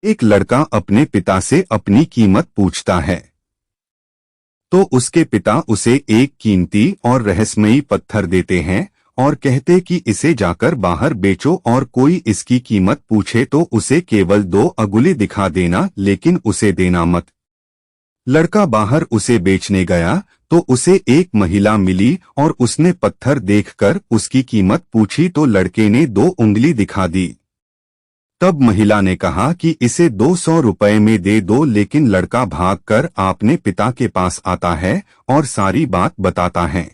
एक लड़का अपने पिता से अपनी कीमत पूछता है, तो उसके पिता उसे एक कीमती और रहस्यमयी पत्थर देते हैं और कहते कि इसे जाकर बाहर बेचो और कोई इसकी कीमत पूछे तो उसे केवल 2 अंगुली दिखा देना, लेकिन उसे देना मत। लड़का बाहर उसे बेचने गया तो उसे एक महिला मिली और उसने पत्थर देखकर उसकी कीमत पूछी तो लड़के ने 2 उंगली दिखा दी। तब महिला ने कहा कि इसे 200 रुपए में दे दो, लेकिन लड़का भागकर अपने पिता के पास आता है और सारी बात बताता है।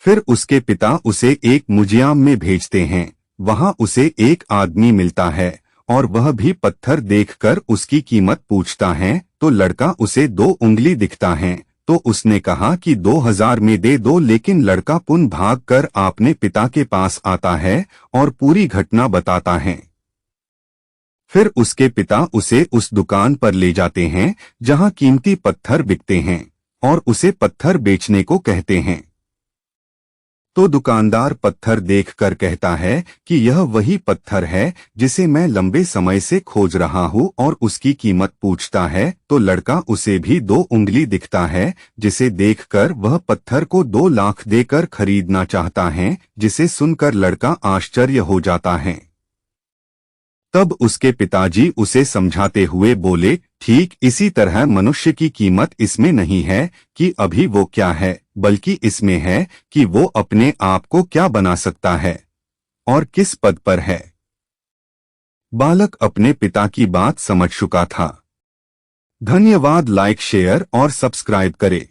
फिर उसके पिता उसे एक म्यूजियम में भेजते हैं। वहां उसे एक आदमी मिलता है और वह भी पत्थर देखकर उसकी कीमत पूछता है तो लड़का उसे 2 उंगली दिखता है तो उसने कहा कि 2000 में दे दो, लेकिन लड़का पुनः भागकर अपने पिता के पास आता है और पूरी घटना बताता है। फिर उसके पिता उसे उस दुकान पर ले जाते हैं जहां कीमती पत्थर बिकते हैं और उसे पत्थर बेचने को कहते हैं। तो दुकानदार पत्थर देखकर कहता है कि यह वही पत्थर है जिसे मैं लंबे समय से खोज रहा हूँ और उसकी कीमत पूछता है तो लड़का उसे भी 2 उंगली दिखता है, जिसे देखकर वह पत्थर को 2 लाख देकर खरीदना चाहता है, जिसे सुनकर लड़का आश्चर्य हो जाता है। तब उसके पिताजी उसे समझाते हुए बोले, ठीक इसी तरह मनुष्य की कीमत इसमें नहीं है कि अभी वो क्या है, बल्कि इसमें है कि वो अपने आप को क्या बना सकता है और किस पद पर है। बालक अपने पिता की बात समझ चुका था। धन्यवाद। लाइक, शेयर और सब्सक्राइब करें।